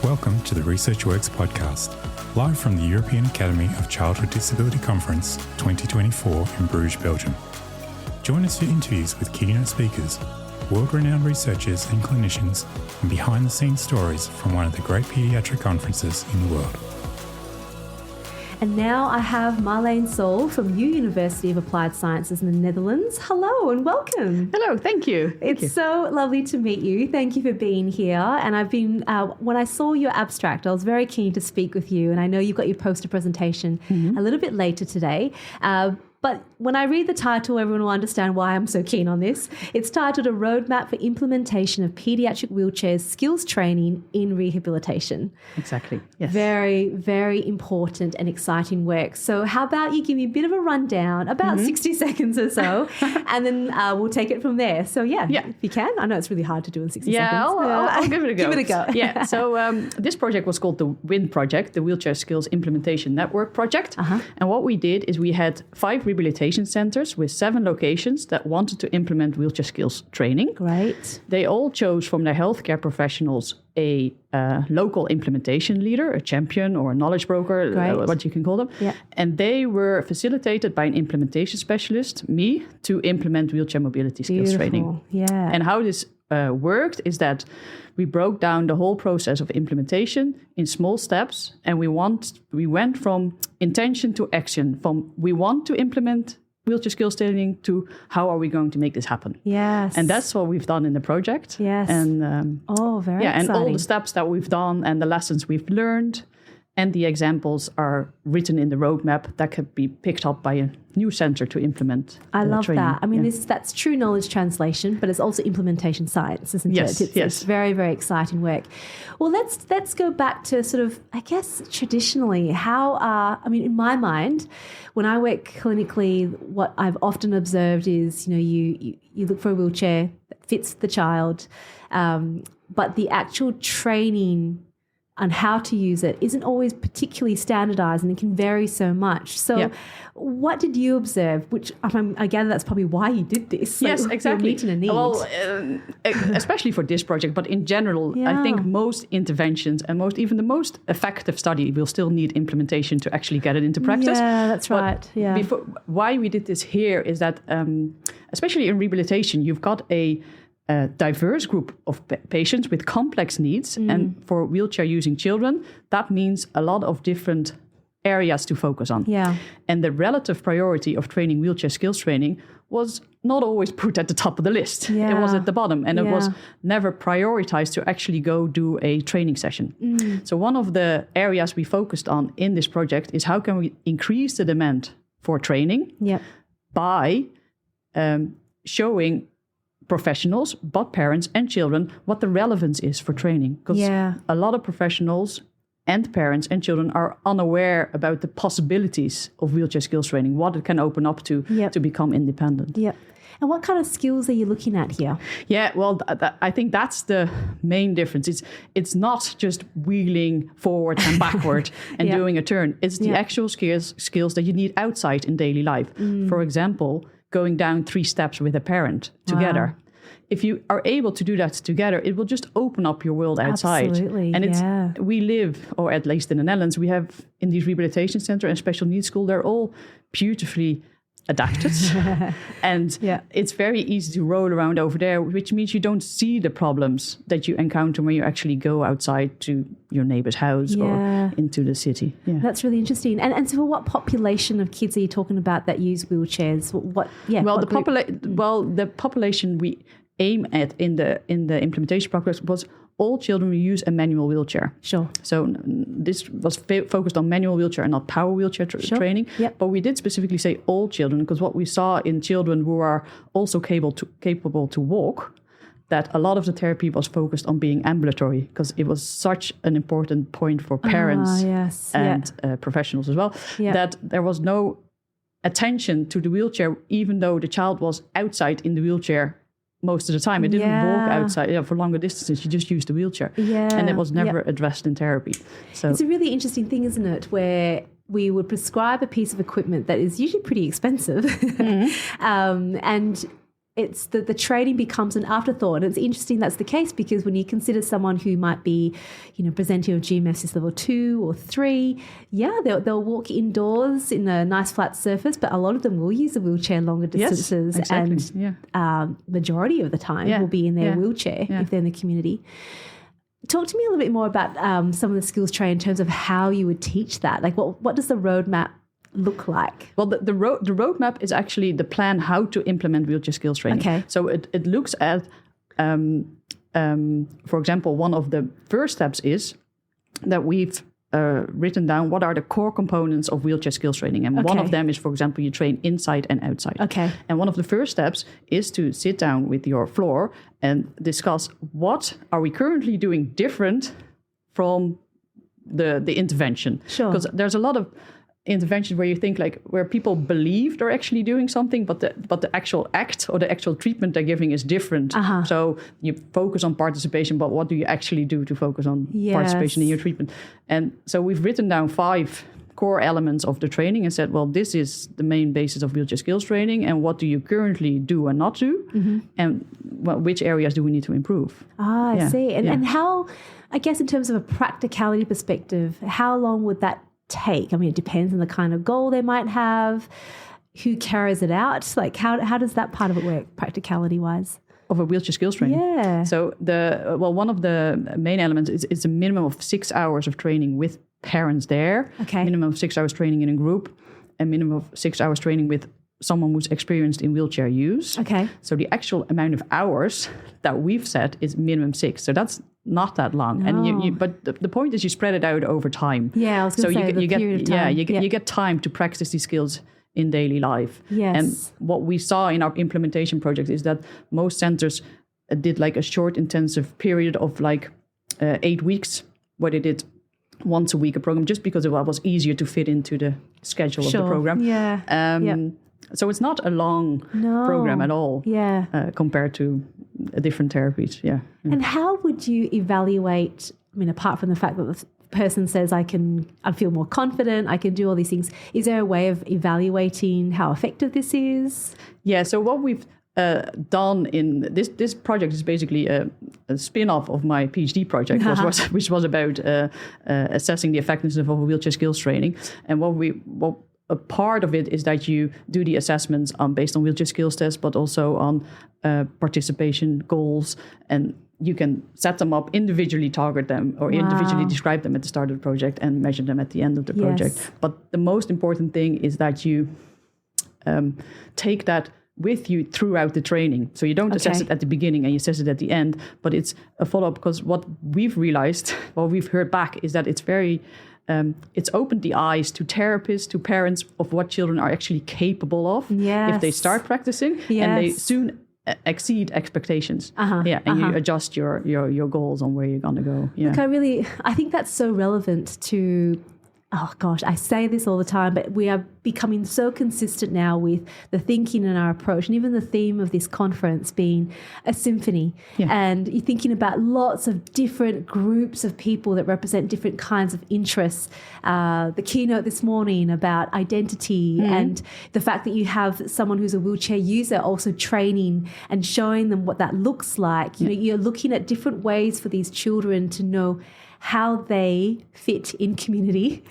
Welcome to the Research Works podcast, live from the European Academy of Childhood Disability Conference 2024 in Bruges, Belgium. Join us for interviews with keynote speakers, world-renowned researchers and clinicians, and behind-the-scenes stories from one of the great paediatric conferences in the world. And now I have Marleen Sol from University of Applied Sciences in the Netherlands. Hello and welcome. Hello, thank you. It's so lovely to meet you. Thank you for being here. And I've been, when I saw your abstract, I was very keen to speak with you. And I know you've got your poster presentation a little bit later today. But when I read the title, everyone will understand why I'm so keen on this. It's titled A Roadmap for Implementation of Pediatric Wheelchairs Skills Training in Rehabilitation. Exactly, yes. Very, very important and exciting work. So how about you give me a bit of a rundown, about 60 seconds or so, and then we'll take it from there. So yeah, if you can. I know it's really hard to do in 60 seconds. I'll give it a go. Give it a go. Yeah, so this project was called the WIN project, the Wheelchair Skills Implementation Network project. And what we did is we had 5 rehabilitation centers with 7 locations that wanted to implement wheelchair skills training. Great. They all chose from their healthcare professionals a local implementation leader, a champion or a knowledge broker, what you can call them. Yeah. And they were facilitated by an implementation specialist, me, to implement wheelchair mobility skills training. Yeah. And how this worked is that we broke down the whole process of implementation in small steps, and we went from intention to action, from we want to implement wheelchair skills training to how are we going to make this happen. Yes. And that's what we've done in the project. Yes. And very exciting. And all the steps that we've done and the lessons we've learned and the examples are written in the roadmap that could be picked up by a new center to implement. I love training. that. I mean, that's true knowledge translation, but it's also implementation science, isn't it? It's very, very exciting work. Well, let's go back to sort of, I guess, traditionally, in my mind, when I work clinically, what I've often observed is, you look for a wheelchair that fits the child, but the actual training and how to use it isn't always particularly standardized, and it can vary so much. So what did you observe? Which I gather that's probably why you did this. Yes, exactly. Meeting a need. Well, especially for this project, but in general, I think most interventions and even the most effective study will still need implementation to actually get it into practice. Yeah, that's right. Why we did this here is that, especially in rehabilitation, you've got a diverse group of patients with complex needs. And for wheelchair-using children, that means a lot of different areas to focus on. Yeah. And the relative priority of training wheelchair skills training was not always put at the top of the list. Yeah. It was at the bottom, and it was never prioritized to actually go do a training session. So one of the areas we focused on in this project is how can we increase the demand for training by showing professionals, but parents and children, what the relevance is for training. Because a lot of professionals and parents and children are unaware about the possibilities of wheelchair skills training, what it can open up to become independent. Yeah. And what kind of skills are you looking at here? Yeah, well, I think that's the main difference. It's not just wheeling forward and backward and doing a turn. It's the actual skills that you need outside in daily life. For example, going down 3 steps with a parent together. If you are able to do that together, it will just open up your world outside. Absolutely, and we live, or at least in the Netherlands, we have in these rehabilitation centers and special needs school, they're all beautifully adapted. And it's very easy to roll around over there, which means you don't see the problems that you encounter when you actually go outside to your neighbor's house or into the city. Yeah. That's really interesting. And so what population of kids are you talking about that use wheelchairs? The population we aim at in the implementation progress was all children who use a manual wheelchair. Sure. So this was focused on manual wheelchair and not power wheelchair training. Yep. But we did specifically say all children, because what we saw in children who are also capable to walk, that a lot of the therapy was focused on being ambulatory, because it was such an important point for parents and professionals as well, that there was no attention to the wheelchair, even though the child was outside in the wheelchair most of the time. It didn't walk outside for longer distances. You just used the wheelchair. And it was never addressed in therapy. So it's a really interesting thing, isn't it, where we would prescribe a piece of equipment that is usually pretty expensive. And it's the training becomes an afterthought. And it's interesting that's the case, because when you consider someone who might be, presenting of GMS level 2 or 3, they'll walk indoors in a nice flat surface, but a lot of them will use a wheelchair longer distances. Yes, exactly. And majority of the time will be in their wheelchair if they're in the community. Talk to me a little bit more about some of the skills training in terms of how you would teach that. Like what does the roadmap look like? Well, the roadmap is actually the plan how to implement wheelchair skills training. Okay. So it looks at, for example, one of the first steps is that we've written down what are the core components of wheelchair skills training. And one of them is, for example, you train inside and outside. Okay. And one of the first steps is to sit down with your floor and discuss what are we currently doing different from the intervention. Sure. Because there's a lot of interventions where you think like where people believe they're actually doing something, but the actual act or the actual treatment they're giving is different. So you focus on participation, but what do you actually do to focus on participation in your treatment? And so we've written down 5 core elements of the training and said, well, this is the main basis of wheelchair skills training, and what do you currently do and not do, and which areas do we need to improve? I see. And how, I guess in terms of a practicality perspective, how long would that take? I mean, it depends on the kind of goal they might have, who carries it out. Like how does that part of it work practicality wise? Of a wheelchair skills training. Yeah. So one of the main elements is a minimum of 6 hours of training with parents there. Okay. Minimum of 6 hours training in a group, and minimum of 6 hours training with someone who's experienced in wheelchair use. Okay. So the actual amount of hours that we've set is minimum 6. So that's not that long. No. And but the point is you spread it out over time. Yeah, I was going to say the period of time. You get time to practice these skills in daily life. Yes. And what we saw in our implementation project is that most centers did like a short intensive period of like 8 weeks where they did once a week a program, just because it was easier to fit into the schedule of the program. Yeah. So it's not a long program at all compared to different therapies. Yeah. And how would you evaluate, I mean, apart from the fact that the person says I feel more confident, I can do all these things, is there a way of evaluating how effective this is? Yeah, so what we've done in this project is basically a spin-off of my PhD project, which was about assessing the effectiveness of wheelchair skills training. And a part of it is that you do the assessments based on wheelchair skills tests, but also on participation goals, and you can set them up, individually target them, or individually describe them at the start of the project and measure them at the end of the project. But the most important thing is that you take that with you throughout the training. So you don't assess it at the beginning and you assess it at the end, but it's a follow-up, because what we've realized, what we've heard back, is that it's very... it's opened the eyes to therapists, to parents, of what children are actually capable of if they start practicing, and they soon exceed expectations. And you adjust your goals on where you're going to go. Yeah. Look, I think that's so relevant to... Oh gosh, I say this all the time, but we are becoming so consistent now with the thinking and our approach, and even the theme of this conference being a symphony. Yeah. And you're thinking about lots of different groups of people that represent different kinds of interests. The keynote this morning about identity and the fact that you have someone who's a wheelchair user also training and showing them what that looks like. You know, you're looking at different ways for these children to know how they fit in community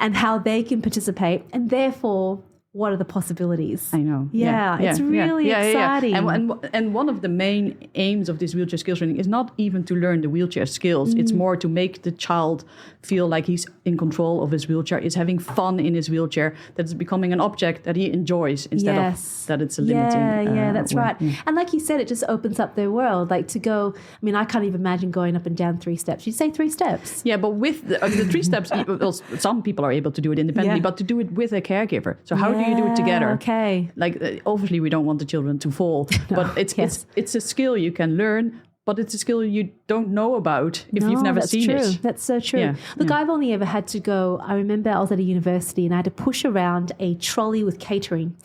and how they can participate, and therefore what are the possibilities? I know. It's really exciting. And one of the main aims of this wheelchair skills training is not even to learn the wheelchair skills. It's more to make the child feel like he's in control of his wheelchair, is having fun in his wheelchair, that it's becoming an object that he enjoys instead of that it's a limiting that's way. right. And like you said, it just opens up their world. Like to go, I mean, I can't even imagine going up and down 3 steps. You say 3 steps. Yeah, but with the 3 steps, well, some people are able to do it independently, but to do it with a caregiver. So how do you do it together? Okay. Like obviously we don't want the children to fall, but it's a skill you can learn, but it's a skill you don't know about if you've never seen it. That's so true. Yeah. Look, I've only ever had to go, I remember I was at a university and I had to push around a trolley with catering.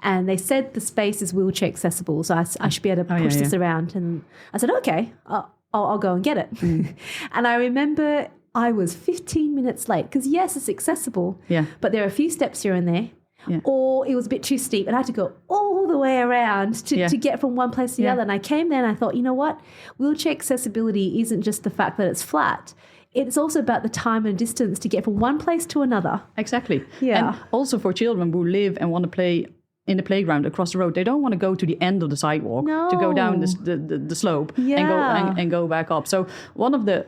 And they said the space is wheelchair accessible, so I should be able to push this around. And I said, okay, I'll go and get it. And I remember I was 15 minutes late because, yes, it's accessible, but there are a few steps here and there. Yeah. Or it was a bit too steep and I had to go all all the way around to get from one place to the other. And I came there and I thought, you know what? Wheelchair accessibility isn't just the fact that it's flat. It's also about the time and distance to get from one place to another. Exactly. Yeah. And also for children who live and want to play in the playground across the road, they don't want to go to the end of the sidewalk to go down the slope and go back up. So one of the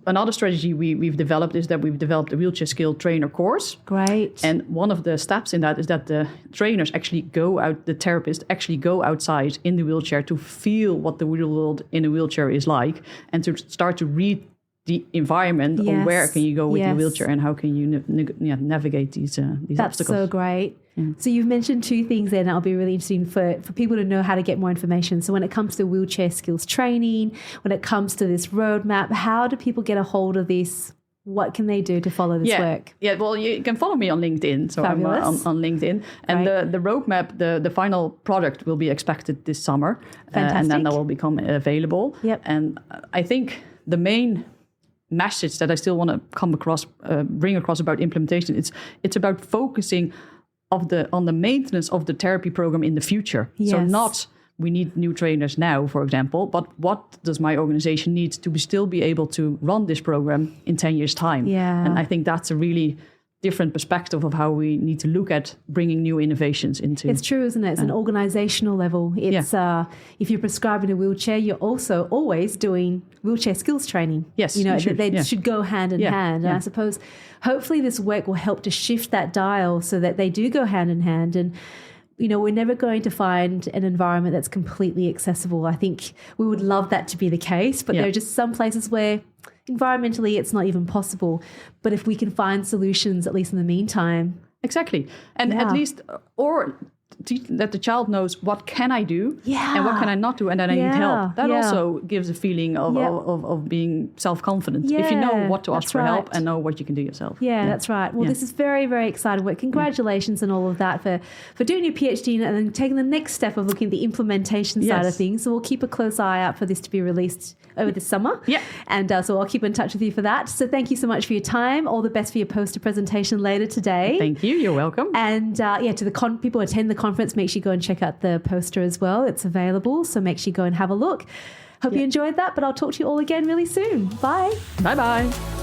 another strategy we've developed is that we've developed a wheelchair skill trainer course. Great. And one of the steps in that is that the trainers actually the therapists actually go outside in the wheelchair to feel what the real world in a wheelchair is like, and to start to read the environment of where can you go with your wheelchair and how can you navigate these obstacles. That's so great. Yeah. So you've mentioned two things there, and that'll be really interesting for people to know how to get more information. So when it comes to wheelchair skills training, when it comes to this roadmap, how do people get a hold of this? What can they do to follow this work? Yeah, well, you can follow me on LinkedIn. So Fabulous. I'm on LinkedIn. And the roadmap, the final product will be expected this summer. Fantastic. And then that will become available. Yep. And I think the main message that I still want to bring across about implementation, it's about focusing on the maintenance of the therapy program in the future. Yes. So not we need new trainers now, for example, but what does my organization need to still be able to run this program in 10 years' time? Yeah. And I think that's a really different perspective of how we need to look at bringing new innovations into. It's true, isn't it? It's an organizational level. It's if you're prescribing a wheelchair, you're also always doing wheelchair skills training. Yes, they should go hand in hand. And I suppose hopefully this work will help to shift that dial so that they do go hand in hand. And we're never going to find an environment that's completely accessible. I think we would love that to be the case, but there are just some places where environmentally it's not even possible. But if we can find solutions, at least in the meantime. Exactly. And at least, or that the child knows what can I do and what can I not do, and then I need help. That also gives a feeling of being self-confident. If you know what to ask for help and know what you can do yourself. Yeah, that's right. Well, this is very, very exciting work. Congratulations on all of that for doing your PhD and then taking the next step of looking at the implementation side of things. So we'll keep a close eye out for this to be released over this summer. Yeah. And so I'll keep in touch with you for that. So thank you so much for your time. All the best for your poster presentation later today. Thank you. You're welcome. And to the people who attend the conference, make sure you go and check out the poster as well. It's available, so make sure you go and have a look. Hope you enjoyed that, but I'll talk to you all again really soon. Bye. Bye-bye.